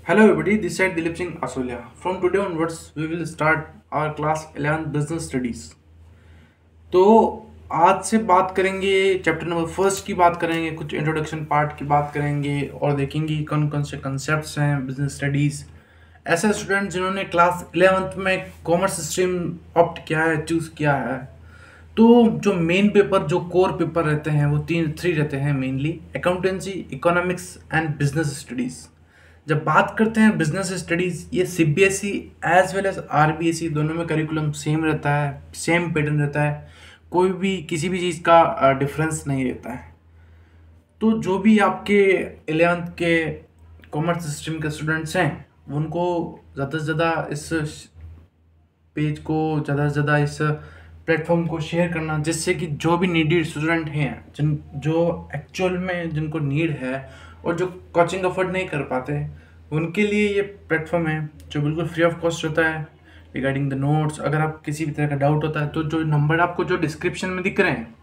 Hello everybody, this side Dilip Singh Asolia. From today onwards, we will start our class 11 business studies. तो आज से बात करेंगे chapter number first की बात करेंगे, कुछ इंट्रोडक्शन पार्ट की बात करेंगे और देखेंगे कौन कौन से कंसेप्ट्स हैं बिजनेस स्टडीज़। ऐसे स्टूडेंट जिन्होंने क्लास 11th में कॉमर्स स्ट्रीम ऑप्ट किया है, चूज़ किया है, तो जो मेन पेपर जो कोर पेपर रहते हैं वो थ्री रहते हैं mainly: accountancy, economics and business studies. जब बात करते हैं बिजनेस स्टडीज़, ये CBSE as well as RBSE दोनों में करिकुलम सेम रहता है, सेम पैटर्न रहता है, कोई भी किसी भी चीज़ का डिफरेंस नहीं रहता है। तो जो भी आपके 11th के कॉमर्स स्ट्रीम के स्टूडेंट्स हैं उनको ज़्यादा से ज़्यादा इस पेज को, ज़्यादा से ज़्यादा इस प्लेटफॉर्म को शेयर करना, जिससे कि जो भी नीडेड स्टूडेंट हैं, जो एक्चुअल में जिनको नीड है और जो कोचिंग अफोर्ड नहीं कर पाते, उनके लिए ये प्लेटफॉर्म है जो बिल्कुल फ्री ऑफ कॉस्ट होता है। रिगार्डिंग द नोट्स, अगर आप किसी भी तरह का डाउट होता है तो जो नंबर आपको जो डिस्क्रिप्शन में दिख रहे हैं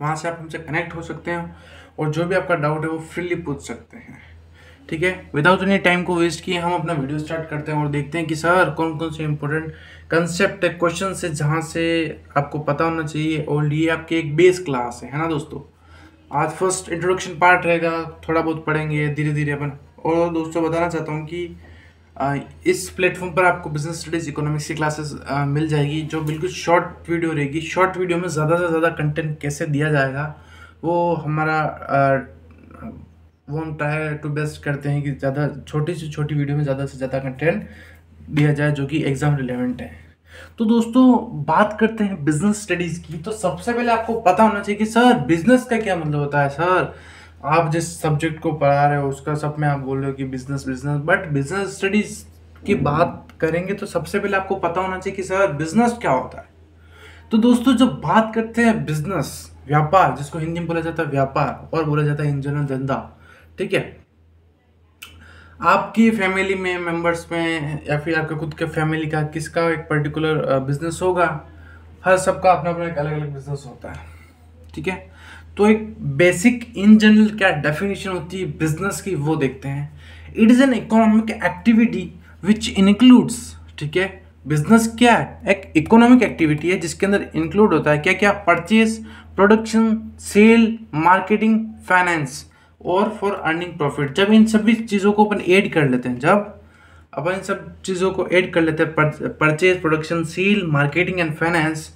वहाँ से आप हमसे कनेक्ट हो सकते हैं और जो भी आपका डाउट है वो फ्रीली पूछ सकते हैं। ठीक है, विदाउट एनी टाइम को वेस्ट किए हम अपना वीडियो स्टार्ट करते हैं और देखते हैं कि सर कौन कौन से इंपॉर्टेंट कंसेप्ट है, क्वेश्चन है जहाँ से आपको पता होना चाहिए। और ये आपके एक बेस क्लास है ना दोस्तों। आज फर्स्ट इंट्रोडक्शन पार्ट रहेगा, थोड़ा बहुत पढ़ेंगे धीरे धीरे अपन। और दोस्तों बताना चाहता हूँ कि इस प्लेटफॉर्म पर आपको बिजनेस स्टडीज़ इकोनॉमिक्स की क्लासेस मिल जाएगी, जो बिल्कुल शॉर्ट वीडियो रहेगी। शॉर्ट वीडियो में ज़्यादा से ज़्यादा कंटेंट कैसे दिया जाएगा वो हमारा वो हम ट्राई टू बेस्ट करते हैं कि ज़्यादा छोटी से छोटी वीडियो में ज़्यादा से ज़्यादा कंटेंट दिया जाए जो कि एग्ज़ाम रिलेवेंट है। तो दोस्तों बात करते हैं बिजनेस स्टडीज़ की। तो सबसे पहले आपको पता होना चाहिए कि सर बिजनेस का क्या मतलब होता है। सर आप जिस सब्जेक्ट को पढ़ा रहे हो उसका सब में आप बोल रहे हो कि business business, but business studies की बात करेंगे तो सबसे पहले आपको पता होना चाहिए कि सर बिजनेस क्या होता है। तो दोस्तों जब बात करते हैं बिजनेस, व्यापार, जिसको हिंदी में बोला जाता है व्यापार और बोला जाता है इन जनरल धंधा, ठीक है। आपकी फैमिली में मेंबर्स में या फिर आपके खुद के फैमिली का किसका एक पर्टिकुलर बिजनेस होगा, हर सबका अपना अपना एक अलग अलग बिजनेस होता है, ठीक है। तो एक बेसिक इन जनरल क्या डेफिनेशन होती है बिजनेस की वो देखते हैं। It is an economic activity which includes, ठीक है। बिजनेस क्या है? एक इकोनॉमिक एक्टिविटी है जिसके अंदर इंक्लूड होता है क्या क्या? Purchase, production, sale, marketing, finance और फॉर अर्निंग प्रॉफिट। जब इन सभी चीज़ों को अपन ऐड कर लेते हैं, जब अपन इन सब चीज़ों को ऐड कर लेते हैं, purchase, production, sale, marketing and finance,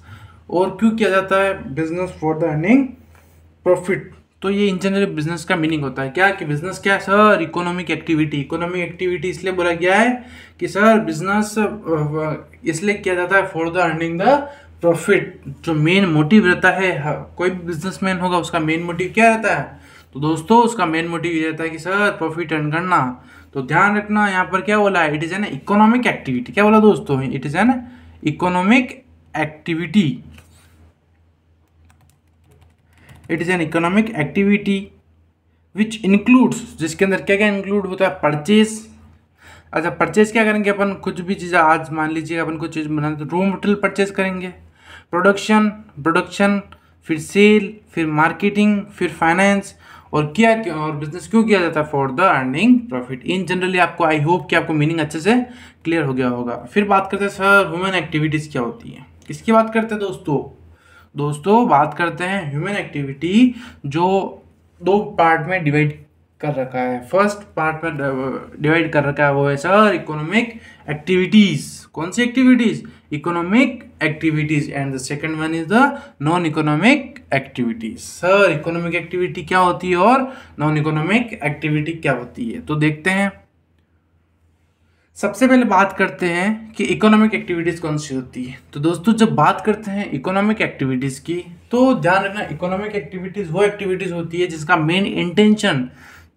और क्यों किया जाता है business for the earning profit, तो ये इन जनरल बिजनेस का मीनिंग होता है क्या कि बिजनेस क्या है sir? Economic activity. Economic activity इसलिए बोला गया है कि सर बिजनेस इसलिए किया जाता है for the earning the profit. जो मेन मोटिव रहता है, कोई भी बिजनेसमैन होगा उसका मेन मोटिव क्या रहता है? तो दोस्तों उसका मेन मोटिव ये रहता है कि सर प्रॉफिट अर्न करना। तो ध्यान रखना यहाँ पर क्या बोला है, it is an economic activity. क्या बोला दोस्तों? It is an economic activity. It is an economic activity which includes, जिसके अंदर क्या क्या इंक्लूड होता है? परचेज। अच्छा, परचेज क्या करेंगे अपन? कुछ भी चीज़, आज मान लीजिए अपन कुछ चीज़ बनाते तो रॉ मटेरियल परचेज करेंगे। प्रोडक्शन, फिर सेल, फिर मार्केटिंग, फिर फाइनेंस, और क्या और बिजनेस क्यों किया जाता है? For the earning profit. In generally आपको, आई होप कि आपको मीनिंग अच्छे से क्लियर हो गया होगा। फिर बात करते हैं सर ह्यूमन एक्टिविटीज़ क्या होती है। किसकी बात करते हैं दोस्तों बात करते हैं ह्यूमन एक्टिविटी, जो दो पार्ट में डिवाइड कर रखा है। फर्स्ट पार्ट में डिवाइड कर रखा है वो है सर इकोनॉमिक एक्टिविटीज। कौन सी activities? Economic activities. And the second one is the non economic activities. Sir economic activity क्या होती है और नॉन इकोनॉमिक एक्टिविटी क्या होती है, तो देखते हैं। सबसे पहले बात करते हैं कि इकोनॉमिक एक्टिविटीज़ कौन सी होती है। तो दोस्तों जब बात करते हैं इकोनॉमिक एक्टिविटीज़ की, तो ध्यान रखना इकोनॉमिक एक्टिविटीज़ वो एक्टिविटीज़ होती है जिसका मेन इंटेंशन,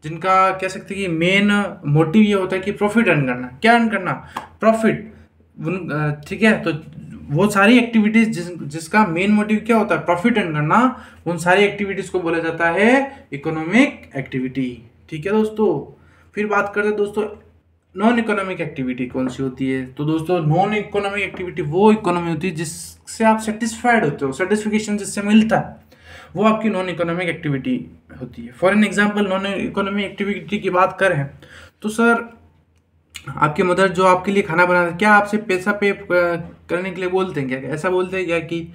जिनका कह सकते हैं कि मेन मोटिव ये होता है कि प्रॉफिट अर्न करना। क्या अर्न करना? प्रॉफिट, ठीक है। तो वो सारी एक्टिविटीज़ जिसका मेन मोटिव क्या होता है? प्रॉफिट अर्न करना, उन सारी एक्टिविटीज़ को बोला जाता है इकोनॉमिक एक्टिविटी, ठीक है दोस्तों। फिर बात करते हैं दोस्तों नॉन इकोनॉमिक एक्टिविटी कौन सी होती है। तो दोस्तों नॉन इकोनॉमिक एक्टिविटी वो इकोनॉमी होती है जिससे आप सेटिस्फाइड होते हो, सेटिस्फिकेशन जिससे मिलता है, वो आपकी नॉन इकोनॉमिक एक्टिविटी होती है। For an example non economic activity की बात करें तो सर आपकी मदर जो आपके लिए खाना बनाते, क्या आपसे पैसा पे करने के लिए बोलते हैं? क्या ऐसा बोलते हैं क्या कि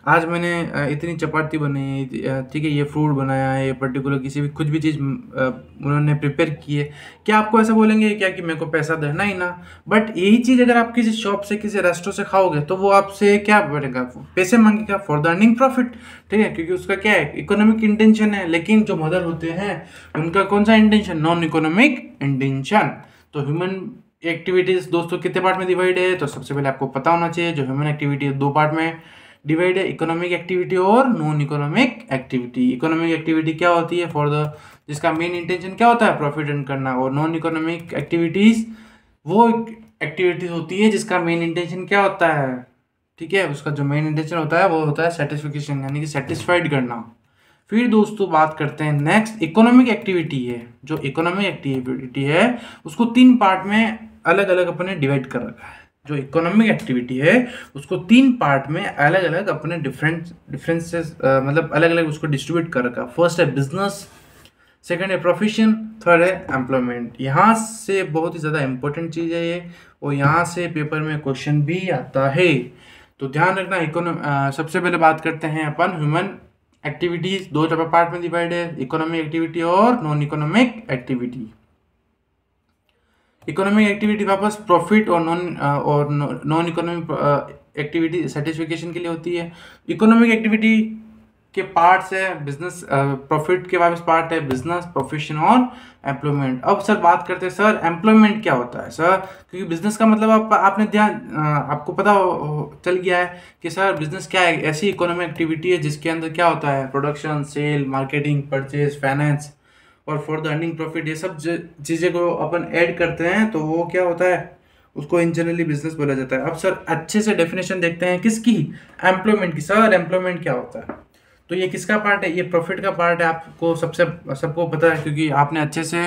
आज मैंने इतनी चपाती बनाई है, ठीक है, ये फ्रूट बनाया है, ये पर्टिकुलर किसी भी कुछ भी चीज़ उन्होंने प्रिपेयर की है, क्या आपको ऐसा बोलेंगे क्या कि मेरे को पैसा देना ही ना? बट यही चीज़ अगर आप किसी शॉप से, किसी रेस्टोरेंट से खाओगे तो वो आपसे क्या बोलेगा? पैसे मांगेगा फॉर द अर्निंग प्रॉफिट, ठीक है, क्योंकि उसका क्या है, इकोनॉमिक इंटेंशन है। लेकिन जो मदर होते हैं उनका कौन सा इंटेंशन? Non economic intention. तो ह्यूमन एक्टिविटीज दोस्तों कितने पार्ट में डिवाइड है? तो सबसे पहले आपको पता होना चाहिए जो ह्यूमन एक्टिविटी है 2 पार्ट में डिवाइड है, इकोनॉमिक एक्टिविटी और non economic activity. Economic activity क्या होती है? फॉर द जिसका मेन इंटेंशन क्या होता है? प्रॉफिट अर्न करना। और नॉन इकोनॉमिक एक्टिविटीज वो एक्टिविटीज होती है जिसका मेन इंटेंशन क्या होता है? ठीक है, उसका जो मेन इंटेंशन होता है वो होता है सेटिस्फिकेशन, यानी कि सेटिस्फाइड करना। फिर दोस्तों बात करते हैं नेक्स्ट इकोनॉमिक एक्टिविटी है। जो इकोनॉमिक एक्टिविटी है उसको 3 पार्ट में अलग अलग अपने डिवाइड कर रखा है। जो इकोनॉमिक एक्टिविटी है उसको 3 पार्ट में अलग अलग अपने डिफरेंसेस मतलब अलग अलग उसको डिस्ट्रीब्यूट कर रखा है। फर्स्ट है बिजनेस, सेकंड है प्रोफेशन, थर्ड है एम्प्लॉयमेंट। यहाँ से बहुत ही ज़्यादा इंपॉर्टेंट चीज़ है ये, और यहाँ से पेपर में क्वेश्चन भी आता है, तो ध्यान रखना। सबसे पहले बात करते हैं अपन ह्यूमन एक्टिविटीज। 2 पार्ट में डिवाइड है, इकोनॉमिक एक्टिविटी और non economic activity. Economic activity वापस प्रॉफिट और नॉन इकोनॉमिक एक्टिविटी सेटिस्फिकेशन के लिए होती है। इकोनॉमिक एक्टिविटी के पार्ट्स है बिजनेस, प्रॉफिट के वापस पार्ट है बिजनेस, प्रोफेशन और एम्प्लॉयमेंट। अब सर बात करते हैं सर एम्प्लॉयमेंट क्या होता है सर, क्योंकि बिजनेस का मतलब आपने आपको पता चल गया है कि सर बिजनेस क्या है? ऐसी इकोनॉमिक एक्टिविटी है जिसके अंदर क्या होता है? Production, sale, marketing, purchase, finance और फॉर द अर्निंग प्रॉफिट, ये सब चीज़ें को अपन ऐड करते हैं तो वो क्या होता है? उसको इन जनरली बिजनेस बोला जाता है। अब सर अच्छे से डेफिनेशन देखते हैं किसकी? एम्प्लॉयमेंट की। सर एम्प्लॉयमेंट क्या होता है? तो ये किसका पार्ट है? ये प्रॉफिट का पार्ट है। आपको सबको पता है क्योंकि आपने अच्छे से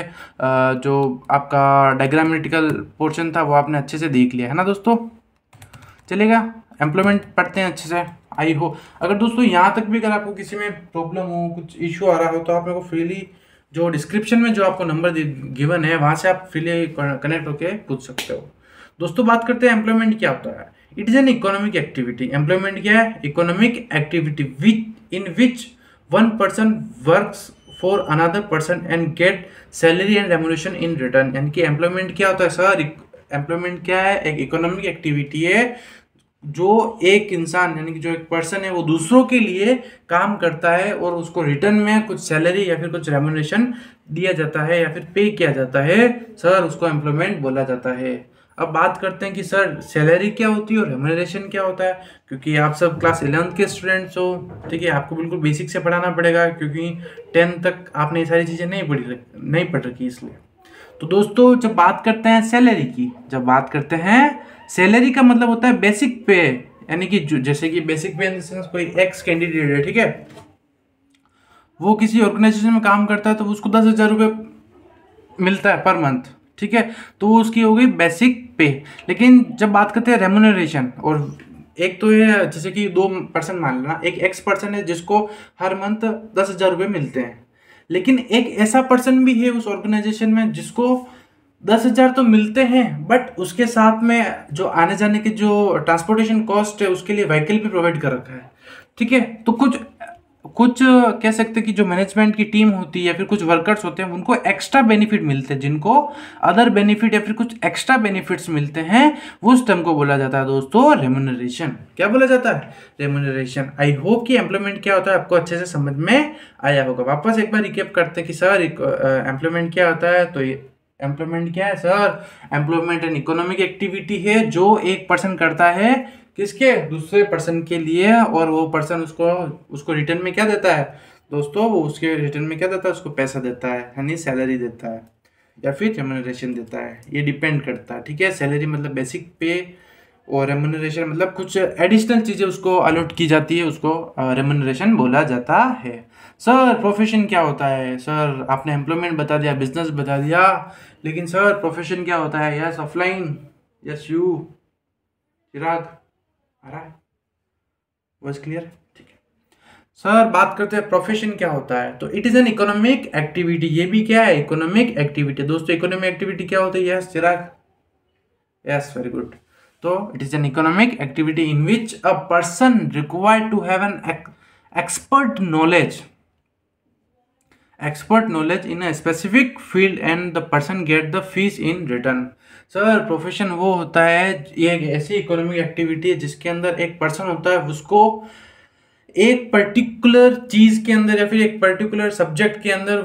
जो आपका डायग्रामेटिकल पोर्शन था वो आपने अच्छे से देख लिया है ना दोस्तों। चलेगा, एम्प्लॉयमेंट पढ़ते हैं अच्छे से। आई हो अगर दोस्तों यहाँ तक भी अगर आपको किसी में प्रॉब्लम हो, कुछ इशू आ रहा हो, तो आप मेरे को फ्रीली जो डिस्क्रिप्शन में जो आपको नंबर गिवन है वहाँ से आप फ्रीली कनेक्ट होकर पूछ सकते हो। दोस्तों बात करते हैं एम्प्लॉयमेंट क्या होता है। It is an economic activity. Employment क्या है? Economic activity in which one person works for another person and get salary and remuneration in return। यानी कि एम्प्लॉयमेंट क्या होता है सर? एम्प्लॉयमेंट क्या है? एक इकोनॉमिक एक्टिविटी है जो एक इंसान यानी कि जो एक पर्सन है वो दूसरों के लिए काम करता है और उसको रिटर्न में कुछ सैलरी या फिर कुछ रेमुनेशन दिया जाता है या फिर पे किया जाता है, सर उसको एम्प्लॉयमेंट बोला जाता है। अब बात करते हैं कि सर सैलरी क्या होती है और रेमुनरेशन क्या होता है, क्योंकि आप सब क्लास 11th के स्टूडेंट्स हो, ठीक है, आपको बिल्कुल बेसिक से पढ़ाना पड़ेगा क्योंकि 10th तक आपने ये सारी चीज़ें नहीं पढ़ रखी इसलिए। तो दोस्तों जब बात करते हैं सैलरी की, जब बात करते हैं सैलरी का मतलब होता है बेसिक पे, यानी कि जैसे कि बेसिक पे इन द सेंस कोई एक्स कैंडिडेट है, ठीक है, वो किसी ऑर्गेनाइजेशन में काम करता है तो उसको 10,000 रुपये मिलता है पर मंथ, ठीक है, तो वो उसकी हो गई बेसिक पे। लेकिन जब बात करते हैं रेमुनरेशन, और एक तो ये जैसे कि 2 पर्सन मान लेना, एक एक्स पर्सन है जिसको हर मंथ 10,000 रुपये मिलते हैं, लेकिन एक ऐसा पर्सन भी है उस ऑर्गेनाइजेशन में जिसको 10,000 तो मिलते हैं बट उसके साथ में जो आने जाने की जो ट्रांसपोर्टेशन कॉस्ट है उसके लिए व्हीकल भी प्रोवाइड कर रखा है, ठीक है। तो कुछ कह सकते हैं कि जो मैनेजमेंट की टीम होती है या फिर कुछ वर्कर्स होते हैं उनको एक्स्ट्रा बेनिफिट मिलते हैं, जिनको अदर बेनिफिट या फिर कुछ एक्स्ट्रा बेनिफिट्स मिलते हैं, उस टर्म को बोला जाता है दोस्तों रेमुनरेशन। क्या बोला जाता है? रेमुनरेशन। आई होप कि एम्प्लॉयमेंट क्या होता है आपको अच्छे से समझ में आया होगा। वापस एक बार रिकैप करते हैं कि सर एम्प्लॉयमेंट क्या होता है। तो एम्प्लॉयमेंट क्या है sir? Employment N economic activity है जो एक पर्सन करता है किसके? दूसरे पर्सन के लिए, और वो पर्सन उसको रिटर्न में क्या देता है दोस्तों? वो उसके रिटर्न में क्या देता है? उसको पैसा देता है, यानी सैलरी देता है या फिर रेमुनरेशन देता है, ये डिपेंड करता है, ठीक है। सैलरी मतलब बेसिक पे और रेमुनरेशन मतलब कुछ एडिशनल चीज़ें उसको अलॉट की जाती है, उसको रेमुनरेशन बोला जाता है। सर प्रोफेशन क्या होता है? सर आपने एम्प्लॉयमेंट बता दिया, बिजनेस बता दिया, लेकिन सर प्रोफेशन क्या होता है? यस ऑफलाइन, यस यू चिराग आ रहा है, वॉइस क्लियर? ठीक है सर, बात करते हैं प्रोफेशन क्या होता है। तो it is an economic activity. ये भी क्या है? Economic activity. दोस्तों इकोनॉमिक एक्टिविटी क्या होती है? Yes Chirag yes, very good. तो it is an economic activity in which a person required to have an expert knowledge in a specific field and the person get the fees in return. Sir, profession वो होता है, ये एक ऐसी economic activity है जिसके अंदर एक पर्सन होता है, उसको एक पर्टिकुलर चीज के अंदर या फिर एक पर्टिकुलर सब्जेक्ट के अंदर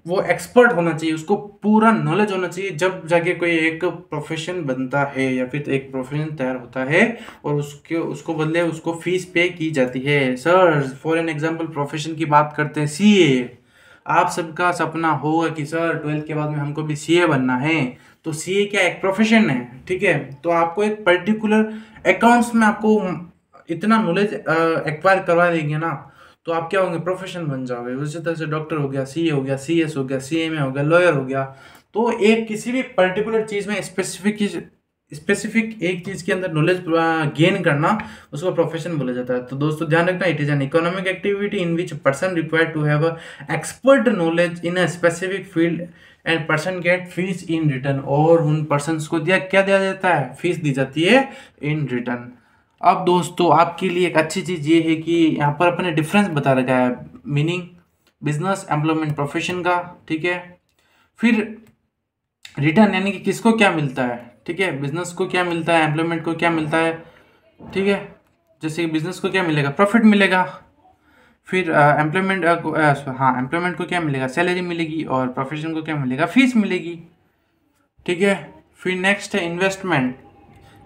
वो एक्सपर्ट होना चाहिए, उसको पूरा नॉलेज होना चाहिए, जब जाके कोई एक प्रोफेशन बनता है या फिर एक प्रोफेशन तैयार होता है और उसको बदले उसको फीस पे की जाती है। Sir, for an example profession की बात करते हैं, सीए। आप सबका सपना होगा कि सर 12th के बाद में हमको भी सीए बनना है, तो सीए क्या एक प्रोफेशन है, ठीक है। तो आपको एक पर्टिकुलर अकाउंट्स में आपको इतना नॉलेज एक्वायर करवा देंगे ना, तो आप क्या होंगे, प्रोफेशन बन जाओगे। उसी तरह से डॉक्टर हो गया, सीए हो गया, सीएस हो गया, सीएमए हो गया, लॉयर हो गया। तो एक किसी भी पर्टिकुलर चीज में स्पेसिफिक एक चीज के अंदर नॉलेज गेन करना, उसको प्रोफेशन बोला जाता है। तो दोस्तों ध्यान रखना, it is an economic activity in which person required to have a expert knowledge in a specific field and person get fees in return. और उन पर्सन को क्या दिया जाता है, फीस दी जाती है इन रिटर्न। अब दोस्तों आपके लिए एक अच्छी चीज़ ये है कि यहाँ पर अपने डिफरेंस बता रखा है, मीनिंग बिजनेस, एम्प्लॉयमेंट, प्रोफेशन का, ठीक है। फिर रिटर्न यानी कि किसको क्या मिलता है, ठीक है। बिजनेस को क्या मिलता है, एम्प्लॉयमेंट को क्या मिलता है, ठीक है। जैसे कि बिजनेस को क्या मिलेगा, प्रॉफिट मिलेगा। फिर एम्प्लॉयमेंट हाँ, एम्प्लॉयमेंट को क्या मिलेगा, सैलरी मिलेगी। और प्रोफेशन को क्या मिलेगा, फीस मिलेगी, ठीक है। फिर नेक्स्ट है इन्वेस्टमेंट।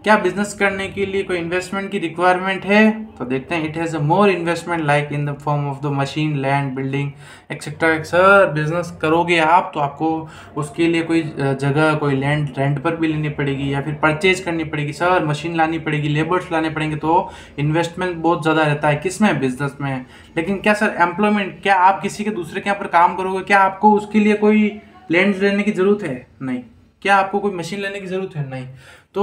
क्या बिजनेस करने के लिए कोई इन्वेस्टमेंट की रिक्वायरमेंट है, तो देखते हैं। It has a more investment like in the form of the machine, land, building etcetera. Sir, business करोगे आप तो आपको उसके लिए कोई जगह, कोई लैंड रेंट पर भी लेनी पड़ेगी या फिर परचेज करनी पड़ेगी। सर, मशीन लानी पड़ेगी, लेबर्स लाने पड़ेंगे, तो इन्वेस्टमेंट बहुत ज़्यादा रहता है, किसमें, बिजनेस में। लेकिन क्या सर एम्प्लॉयमेंट, क्या आप किसी के दूसरे के यहाँ पर काम करोगे, क्या आपको उसके लिए कोई लैंड लेने की ज़रूरत है, नहीं। क्या आपको कोई मशीन लेने की ज़रूरत है, नहीं। तो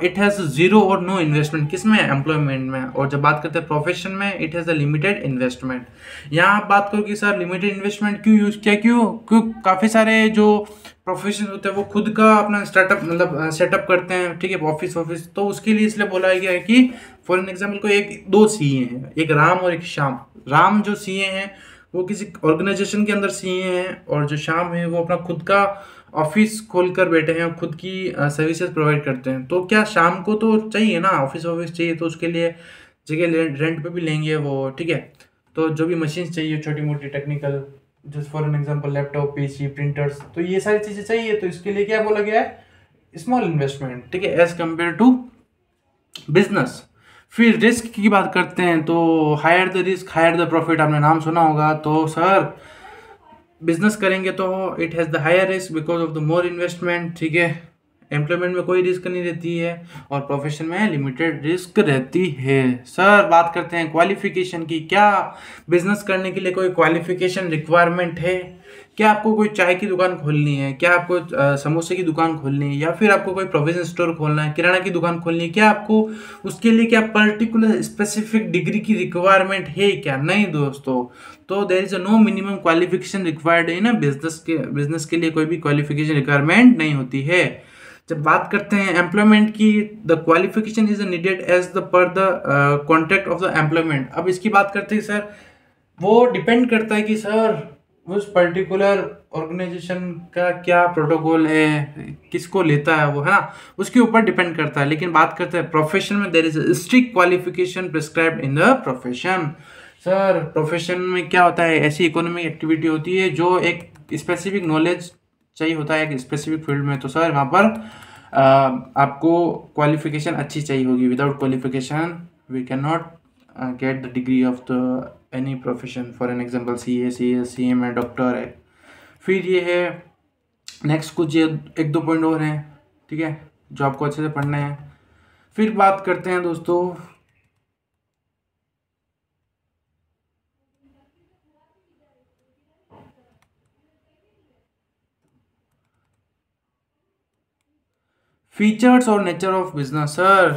इट हैज़ जीरो और नो इन्वेस्टमेंट, किसमें, एम्प्लॉयमेंट में। और जब बात करते हैं प्रोफेशन में, it has a limited investment. यहाँ आप बात करो कि सर लिमिटेड इन्वेस्टमेंट क्यों यूज़ किया, क्यों काफ़ी सारे जो प्रोफेशन होते हैं वो खुद का अपना स्टार्टअप मतलब सेटअप करते हैं, ठीक है, ऑफिस। तो उसके लिए इसलिए बोला गया है कि फॉर एन एग्जाम्पल को एक दो सीए हैं, एक राम और एक श्याम। राम जो सीए हैं वो किसी ऑर्गेनाइजेशन के अंदर सीए हैं, और जो श्याम है वो अपना खुद का ऑफिस खोलकर बैठे हैं और खुद की सर्विसेज प्रोवाइड करते हैं। तो क्या शाम को तो चाहिए ना, ऑफिस चाहिए, तो उसके लिए जगह रेंट पे भी लेंगे वो, ठीक है। तो जो भी मशीन चाहिए छोटी मोटी technical, just for an example laptop, PC, printers, तो ये सारी चीज़ें चाहिए, तो इसके लिए क्या बोला गया है, स्मॉल इन्वेस्टमेंट, ठीक है, एज कम्पेयर टू बिजनेस। फिर रिस्क की बात करते हैं, तो higher the risk higher the profit, आपने नाम सुना होगा। तो सर बिजनेस करेंगे तो it has the higher risk because of the more investment, ठीक है। एम्प्लॉयमेंट में कोई रिस्क नहीं रहती है और प्रोफेशन में लिमिटेड रिस्क रहती है। सर बात करते हैं क्वालिफिकेशन की। क्या बिजनेस करने के लिए कोई क्वालिफिकेशन रिक्वायरमेंट है, क्या आपको कोई चाय की दुकान खोलनी है, क्या आपको समोसे की दुकान खोलनी है, या फिर आपको कोई प्रोविजन स्टोर खोलना है, किराना की दुकान खोलनी है, क्या आपको उसके लिए क्या पर्टिकुलर स्पेसिफिक डिग्री की रिक्वायरमेंट है, क्या, नहीं दोस्तों। तो there is a no minimum qualification required in a business के लिए कोई भी क्वालिफिकेशन रिक्वायरमेंट नहीं होती है। जब बात करते हैं एम्प्लॉयमेंट की, the qualification is needed as the per the contract of the employment. अब इसकी बात करते हैं सर, वो डिपेंड करता है कि सर उस पर्टिकुलर ऑर्गेनाइजेशन का क्या प्रोटोकॉल है, किसको लेता है वो, है ना, उसके ऊपर डिपेंड करता है। लेकिन बात करते हैं प्रोफेशन में, there is a strict qualification prescribed in the profession. Sir profession में क्या होता है, ऐसी इकोनॉमिक एक्टिविटी होती है जो एक स्पेसिफिक नॉलेज चाहिए होता है एक स्पेसिफिक फील्ड में। तो सर वहाँ पर आपको क्वालिफिकेशन अच्छी चाहिए होगी। Without qualification we can not get the degree of the any profession. For an example CA, CS, CM है, डॉक्टर है। फिर ये है नेक्स्ट, कुछ ये एक दो पॉइंट और हैं, ठीक है, जो आपको अच्छे से पढ़ने हैं। फिर बात करते हैं दोस्तों फीचर्स और nature of business. Sir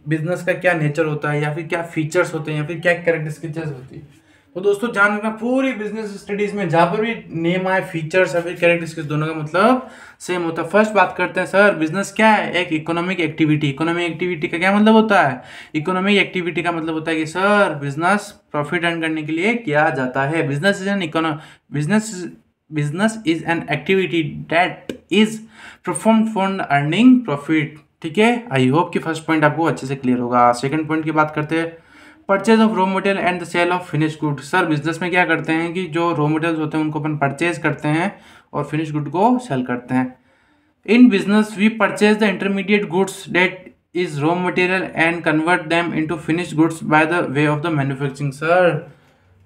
business का क्या नेचर होता है, या फिर क्या फीचर्स होते हैं, या फिर क्या कैरेक्टरिस्टिक्स होती है। तो दोस्तों ध्यान रखना, पूरी बिजनेस स्टडीज में जहाँ पर भी नेम आए, फीचर्स या फिर कैरेक्टरिस्टिक्स, दोनों का मतलब सेम होता है। फर्स्ट बात करते हैं सर, बिजनेस क्या है? एक इकोनॉमिक एक्टिविटी। इकोनॉमिक एक्टिविटी का क्या मतलब होता है? इकोनॉमिक एक्टिविटी का मतलब होता है कि सर बिजनेस प्रॉफिट अर्न करने के लिए किया जाता है। Business is an business is an activity that is perform for earning profit. ठीक है, आई होप कि फर्स्ट पॉइंट आपको अच्छे से क्लियर होगा। सेकंड पॉइंट की बात करते हैं, purchase of raw material and the sale of finish good. Sir business में क्या करते हैं कि जो रॉ मटेरियल्स होते हैं उनको अपन परचेज करते हैं और फिनिश गुड को सेल करते हैं। In business we purchase the intermediate goods that is raw material and convert them into finish goods by the way of the manufacturing. Sir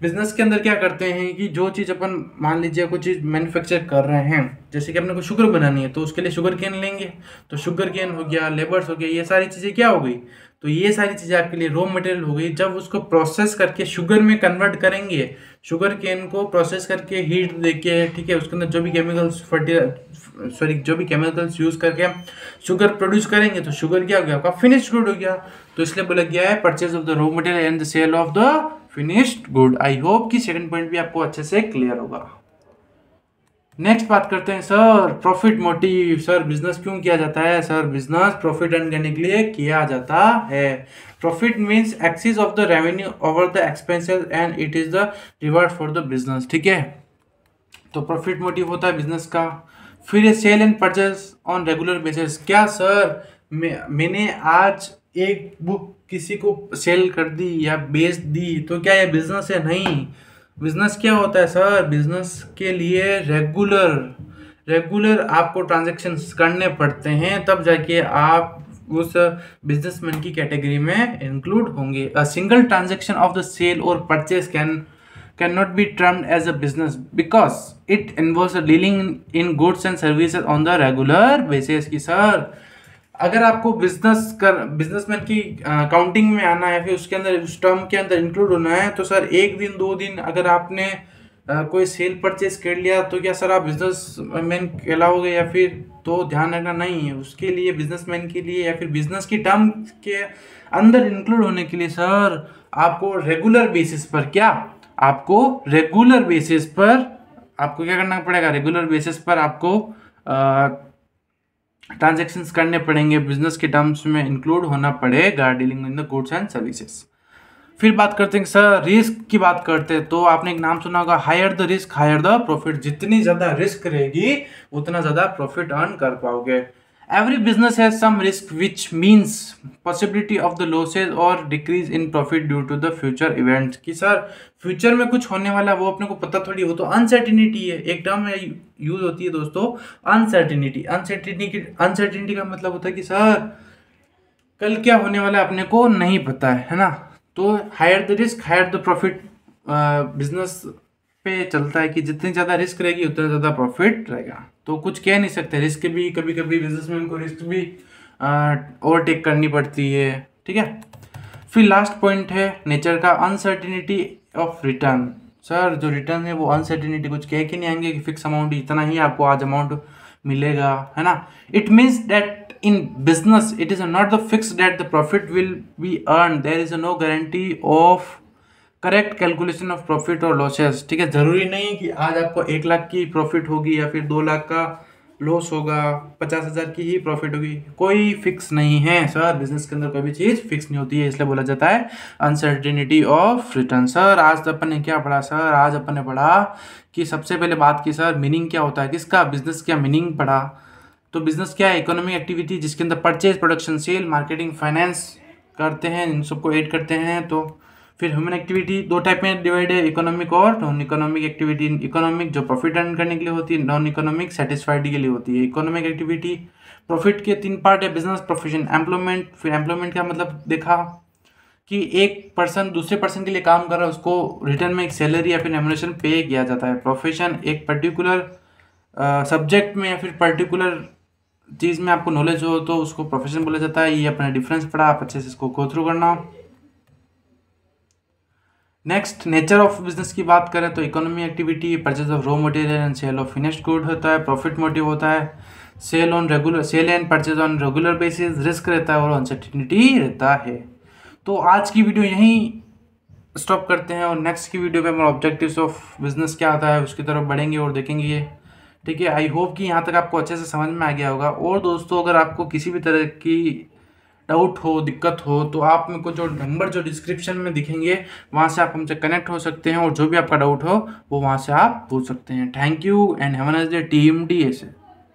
business के अंदर क्या करते हैं कि जो चीज़ अपन मान लीजिए कोई चीज़ मैन्युफैक्चर कर रहे हैं, जैसे कि अपने को शुगर बनानी है तो उसके लिए शुगर केन लेंगे, तो शुगर केन हो गया, लेबर्स हो गया, ये सारी चीज़ें क्या हो गई? तो ये सारी चीज़ें आपके लिए रॉ मटेरियल हो गई। जब उसको प्रोसेस करके शुगर में कन्वर्ट करेंगे, शुगर केन को प्रोसेस करके हीट देके, ठीक है, उसके अंदर जो भी केमिकल्स यूज़ करके शुगर प्रोड्यूस करेंगे तो शुगर क्या हो गया? आपका फिनिश्ड गुड हो गया। तो इसलिए बोला गया है purchase of the raw material and the sale of the finished good. I hope कि सेकंड पॉइंट भी आपको अच्छे से क्लियर होगा। नेक्स्ट बात करते हैं sir, profit motive. Sir business क्यों किया जाता है? सर बिजनेस प्रॉफिट अर्न करने के लिए किया जाता है। Profit means axis of the revenue over the expenses and it is the reward for the business. ठीक है, तो प्रॉफिट मोटिव होता है बिजनेस का। फिर ये sale and purchase on regular basis. क्या सर मैंने आज एक बुक किसी को सेल कर दी या बेच दी तो क्या ये बिजनेस है? नहीं। बिजनेस क्या होता है सर? बिजनेस के लिए रेगुलर आपको ट्रांजैक्शंस करने पड़ते हैं, तब जाके आप उस बिजनेसमैन की कैटेगरी में इंक्लूड होंगे। A single transaction of the sale और purchase can not be termed as a business because it involves dealing in goods and services on the regular basis। की सर अगर आपको बिजनेसमैन की counting में आना है, फिर उसके अंदर उस टर्म के अंदर इंक्लूड होना है, तो सर एक दिन दो दिन अगर आपने कोई सेल परचेज कर लिया तो क्या सर आप बिजनेसमैन कहलाओगे? या फिर तो ध्यान रखना, नहीं है। उसके लिए बिजनेसमैन के लिए या फिर बिजनेस की टर्म के अंदर इंक्लूड होने के लिए सर आपको रेगुलर बेसिस पर आपको क्या करना पड़ेगा? रेगुलर बेसिस पर आपको ट्रांजैक्शंस करने पड़ेंगे, बिजनेस के टर्म्स में इंक्लूड होना पड़ेगा, dealing in the goods and services. फिर बात करते हैं सर रिस्क की बात करते हैं, तो आपने एक नाम सुना होगा, higher the risk higher the profit. जितनी ज़्यादा रिस्क रहेगी उतना ज़्यादा प्रॉफिट अर्न कर पाओगे। Every business has some risk which means possibility of the losses और decrease in profit due to the future events. की सर फ्यूचर में कुछ होने वाला वो अपने को पता थोड़ी, हो तो अनसर्टिनिटी है। एक टर्म में यूज होती है दोस्तों, अनसर्टिनिटी का मतलब होता है कि सर कल क्या होने वाला है अपने को नहीं पता है ना। तो higher the risk higher the profit business पे चलता है कि जितनी ज़्यादा रिस्क रहेगी उतना ज़्यादा प्रॉफिट रहेगा। तो कुछ कह नहीं सकते, रिस्क भी कभी कभी बिजनेसमैन को रिस्क भी ओवरटेक करनी पड़ती है। ठीक है, फिर लास्ट पॉइंट है नेचर का, अनसर्टिनिटी ऑफ रिटर्न। सर जो रिटर्न है वो अनसर्टिनिटी, कुछ कह के नहीं आएंगे कि फिक्स अमाउंट इतना ही आपको आज अमाउंट मिलेगा, है ना। It means that in business it is not the fixed that the profit will be earned, there is no guarantee of correct calculation of profit or losses। ठीक है, जरूरी नहीं कि आज आपको 1 लाख की प्रॉफिट होगी या फिर 2 लाख का लॉस होगा, 50,000 की ही प्रॉफिट होगी, कोई फिक्स नहीं है सर। बिजनेस के अंदर कोई भी चीज़ फिक्स नहीं होती है, इसलिए बोला जाता है अनसर्टिनिटी ऑफ रिटर्न। सर आज अपन ने क्या पढ़ा? सर आज अपन ने पढ़ा कि सबसे पहले बात की सर मीनिंग क्या होता है किसका, बिजनेस क्या मीनिंग पढ़ा। तो बिजनेस क्या है? इकोनॉमिक एक्टिविटी जिसके अंदर purchase, production, sale, marketing, finance करते हैं, इन सबको ऐड करते हैं। तो फिर ह्यूमन एक्टिविटी 2 टाइप में डिवाइड है, इकोनॉमिक और नॉन इकोनॉमिक एक्टिविटी। इकोनॉमिक जो प्रॉफिट अर्न करने के लिए होती है, नॉन इकोनॉमिक सेटिस्फाइड के लिए होती है। इकोनॉमिक एक्टिविटी प्रॉफिट के 3 पार्ट है, बिजनेस, प्रोफेशन, एम्प्लॉयमेंट। फिर एम्प्लॉयमेंट का मतलब देखा कि एक पर्सन दूसरे पर्सन के लिए काम कर रहा है, उसको रिटर्न में एक सैलरी या फिर रेम्युनरेशन पे किया जाता है। प्रोफेशन एक पर्टिकुलर सब्जेक्ट में या फिर पर्टिकुलर चीज़ में आपको नॉलेज हो तो उसको प्रोफेशन बोला जाता है। ये अपना डिफरेंस पढ़ा, आप अच्छे से इसको गो थ्रू करना। नेक्स्ट नेचर ऑफ बिजनेस की बात करें तो economy activity, purchase of raw material and sale of finished good होता है। प्रॉफिट मोटिव होता है, sale and purchase on regular basis, risk रहता है और अनसर्टिनिटी रहता है। तो आज की वीडियो यहीं स्टॉप करते हैं और नेक्स्ट की वीडियो में हमारा ऑब्जेक्टिव्स ऑफ बिजनेस क्या आता है उसकी तरफ बढ़ेंगे और देखेंगे ये। ठीक है, आई होप कि यहाँ तक आपको अच्छे से समझ में आ गया होगा। और दोस्तों, अगर आपको किसी भी तरह की डाउट हो, दिक्कत हो, तो आप मेरे को जो नंबर जो डिस्क्रिप्शन में दिखेंगे वहाँ से आप हमसे कनेक्ट हो सकते हैं और जो भी आपका डाउट हो वो वहाँ से आप पूछ सकते हैं। Thank you and have a nice day team DA से।